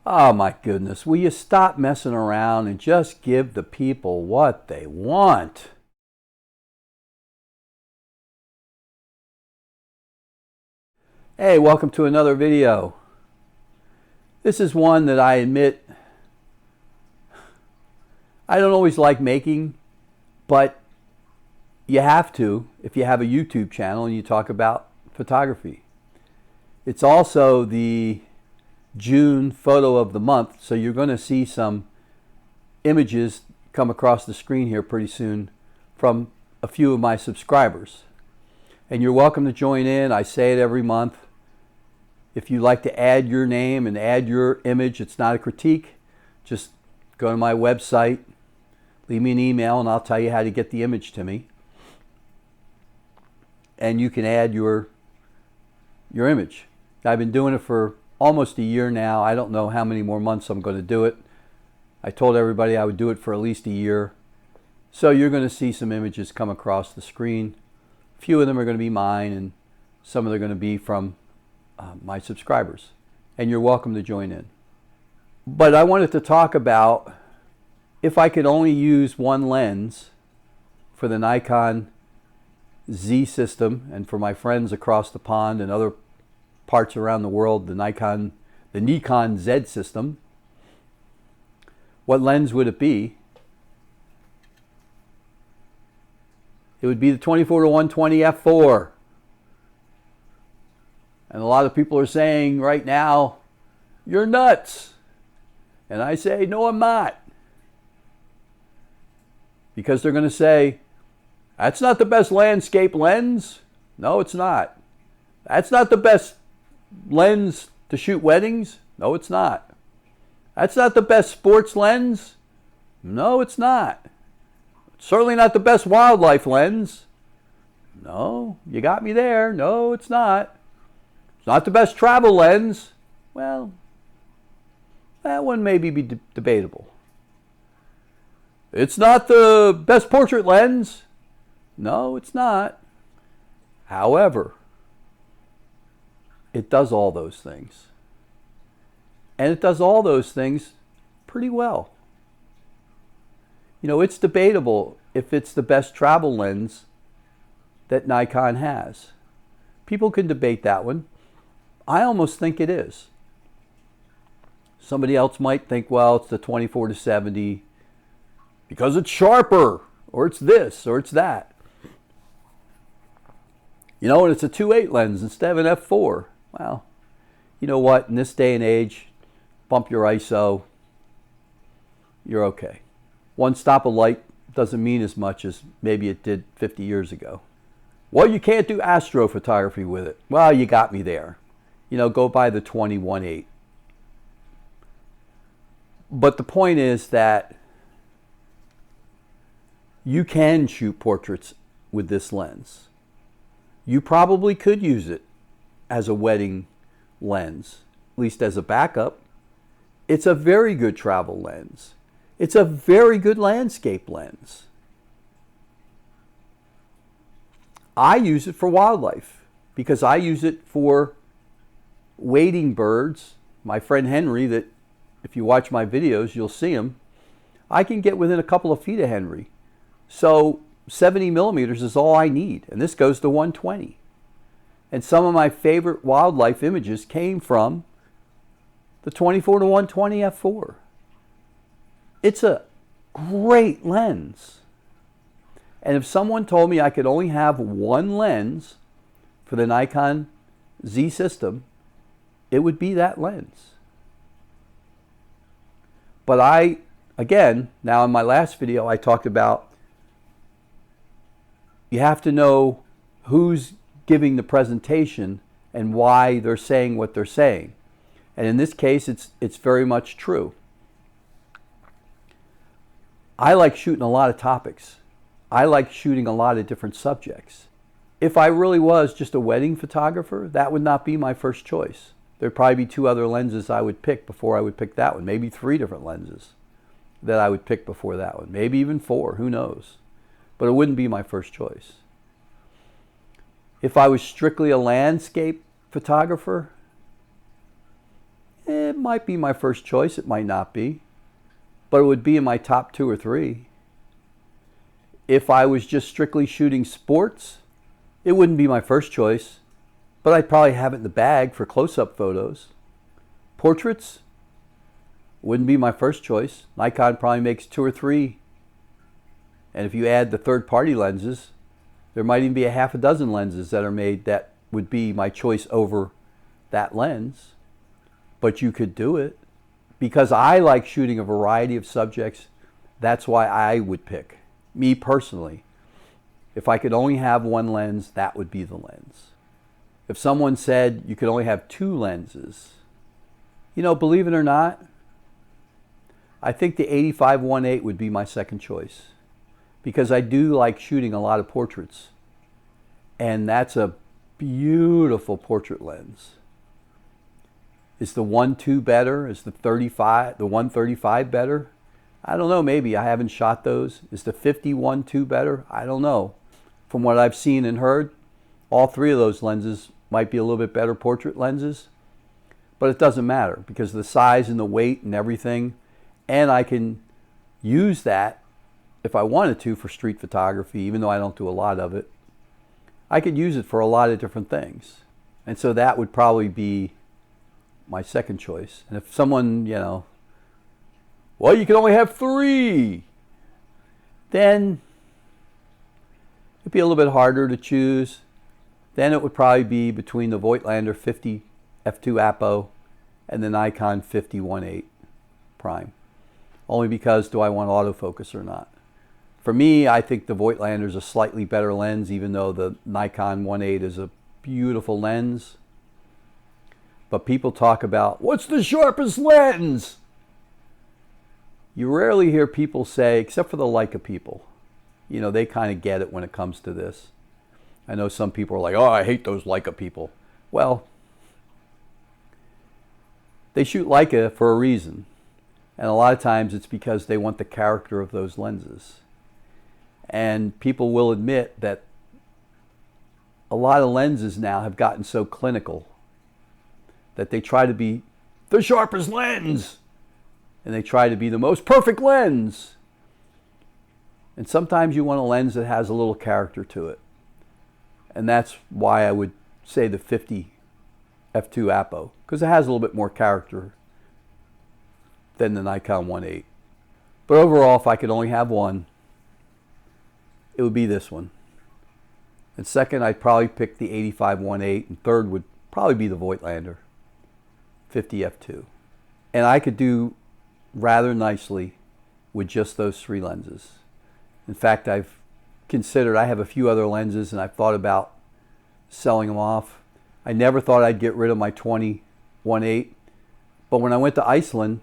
Oh my goodness, will you stop messing around and just give the people what they want? Hey, welcome to another video. This is one that I admit I don't always like making, but you have to if you have a YouTube channel and you talk about photography. It's also the June photo of the month, so you're going to see some images come across the screen here pretty soon from a few of my subscribers. And you're welcome to join in. I say it every month. If you'd like to add your name and add your image, it's not a critique. Just go to my website, leave me an email, and I'll tell you how to get the image to me. And you can add your image. I've been doing it for almost a year now. I don't know how many more months I'm going to do it. I told everybody I would do it for at least a year. So you're going to see some images come across the screen. A few of them are going to be mine, and some of them are going to be from my subscribers. And you're welcome to join in. But I wanted to talk about if I could only use one lens for the Nikon Z system, and for my friends across the pond and other parts around the world, the Nikon Z system, what lens would it be? It would be the 24-to-120 f4. And a lot of people are saying right now, you're nuts. And I say, no, I'm not. Because they're going to say, that's not the best landscape lens. No, it's not. That's not the best lens to shoot weddings. No, it's not. That's not the best sports lens. No, it's not. It's certainly not the best wildlife lens. No, you got me there. No, it's not. It's not the best travel lens. Well, that one may be debatable. It's not the best portrait lens. No, it's not. However, it does all those things. And it does all those things pretty well. You know, it's debatable if it's the best travel lens that Nikon has. People can debate that one. I almost think it is. Somebody else might think, well, it's the 24-to-70 because it's sharper, or it's this, or it's that. You know, and it's a 2.8 lens instead of an f4. Well, you know what? In this day and age, bump your ISO, you're okay. One stop of light doesn't mean as much as maybe it did 50 years ago. Well, you can't do astrophotography with it. Well, you got me there. You know, go buy the 21.8. But the point is that you can shoot portraits with this lens. You probably could use it as a wedding lens, at least as a backup. It's a very good travel lens. It's a very good landscape lens. I use it for wildlife because I use it for wading birds. My friend Henry, that if you watch my videos, you'll see him. I can get within a couple of feet of Henry. So 70 millimeters is all I need, and this goes to 120. And some of my favorite wildlife images came from the 24-to-120 f4. It's a great lens. And if someone told me I could only have one lens for the Nikon Z system, it would be that lens. But again, now in my last video, I talked about you have to know who's giving the presentation and why they're saying what they're saying. And in this case, it's very much true. I like shooting a lot of topics. I like shooting a lot of different subjects. If I really was just a wedding photographer, that would not be my first choice. There'd probably be 2 other lenses I would pick before I would pick that one. Maybe 3 different lenses that I would pick before that one. Maybe even 4, who knows? But it wouldn't be my first choice. If I was strictly a landscape photographer, It might be my first choice, it might not be, but it would be in my top 2 or 3. If I was just strictly shooting sports, it wouldn't be my first choice, but I'd probably have it in the bag for close-up photos. Portraits wouldn't be my first choice. Nikon probably makes 2 or 3. And if you add the third-party lenses, there might even be a half a dozen lenses that are made that would be my choice over that lens. But you could do it. Because I like shooting a variety of subjects, that's why I would pick. Me personally. If I could only have one lens, that would be the lens. If someone said you could only have 2 lenses, you know, believe it or not, I think the 85-1.8 would be my second choice. Because I do like shooting a lot of portraits. And that's a beautiful portrait lens. Is the 1.2 better? Is the 135 better? I don't know, maybe. I haven't shot those. Is the 51.2 better? I don't know. From what I've seen and heard, all 3 of those lenses might be a little bit better portrait lenses. But it doesn't matter because of the size and the weight and everything. And I can use that if I wanted to for street photography, even though I don't do a lot of it. I could use it for a lot of different things. And so that would probably be my second choice. And if someone, you know, well, you can only have 3, then it'd be a little bit harder to choose. Then it would probably be between the Voigtlander 50 f2 Apo and the Nikon 50-1.8 prime. Only because do I want autofocus or not? For me, I think the Voigtlander is a slightly better lens, even though the Nikon 1.8 is a beautiful lens. But people talk about, what's the sharpest lens? You rarely hear people say, except for the Leica people. You know, they kind of get it when it comes to this. I know some people are like, oh, I hate those Leica people. Well, they shoot Leica for a reason. And a lot of times it's because they want the character of those lenses. And people will admit that a lot of lenses now have gotten so clinical that they try to be the sharpest lens. And they try to be the most perfect lens. And sometimes you want a lens that has a little character to it. And that's why I would say the 50 f2 Apo, because it has a little bit more character than the Nikon 1.8. But overall, if I could only have one, it would be this one. And second, I'd probably pick the 85-1.8, and third would probably be the Voigtlander 50 f2. And I could do rather nicely with just those 3 lenses. In fact, I've considered, I have a few other lenses and I've thought about selling them off. I never thought I'd get rid of my 20-1.8, but when I went to Iceland,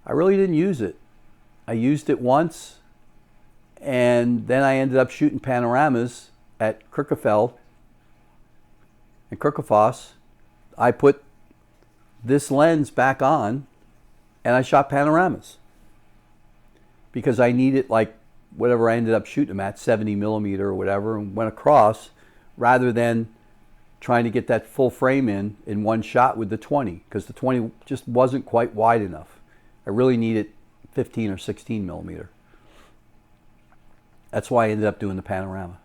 I really didn't use it. I used it once, and then I ended up shooting panoramas at Kirkefell and Kirkefoss. I put this lens back on, and I shot panoramas because I needed like whatever I ended up shooting them at, 70 millimeter or whatever, and went across rather than trying to get that full frame in one shot with the 20, because the 20 just wasn't quite wide enough. I really needed 15 or 16 millimeter. That's why I ended up doing the panorama.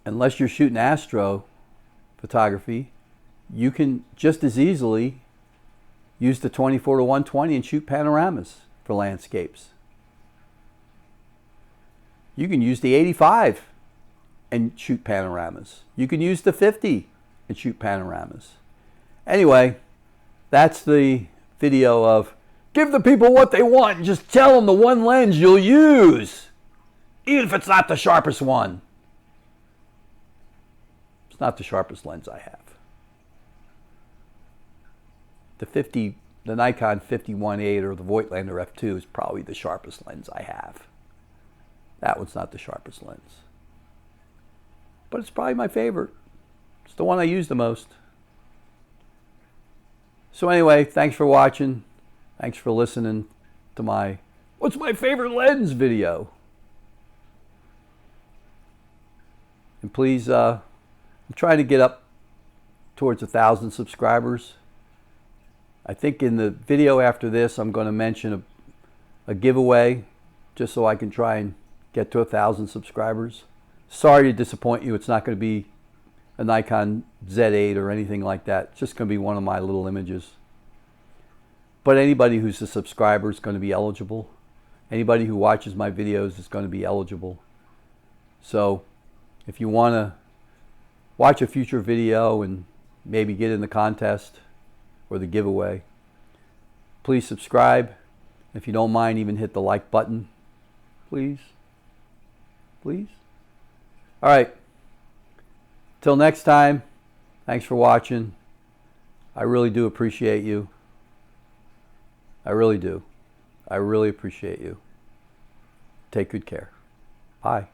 Unless you're shooting astro photography, you can just as easily use the 24-120 and shoot panoramas for landscapes. You can use the 85 and shoot panoramas. You can use the 50 and shoot panoramas. Anyway, that's the video of give the people what they want and just tell them the one lens you'll use, even if it's not the sharpest one. It's not the sharpest lens I have. The Nikon 50-1.8 or the Voigtlander f2 is probably the sharpest lens I have. That one's not the sharpest lens. But it's probably my favorite. It's the one I use the most. So anyway, thanks for watching. Thanks for listening to my what's my favorite lens video. And please, I'm trying to get up towards 1,000 subscribers. I think in the video after this, I'm going to mention a giveaway just so I can try and get to 1,000 subscribers. Sorry to disappoint you. It's not going to be a Nikon Z8 or anything like that. It's just going to be one of my little images. But anybody who's a subscriber is going to be eligible. Anybody who watches my videos is going to be eligible. So if you want to watch a future video and maybe get in the contest or the giveaway, please subscribe. If you don't mind, even hit the like button, please. Please. All right. Till next time, thanks for watching. I really do appreciate you. I really do. I really appreciate you. Take good care. Bye.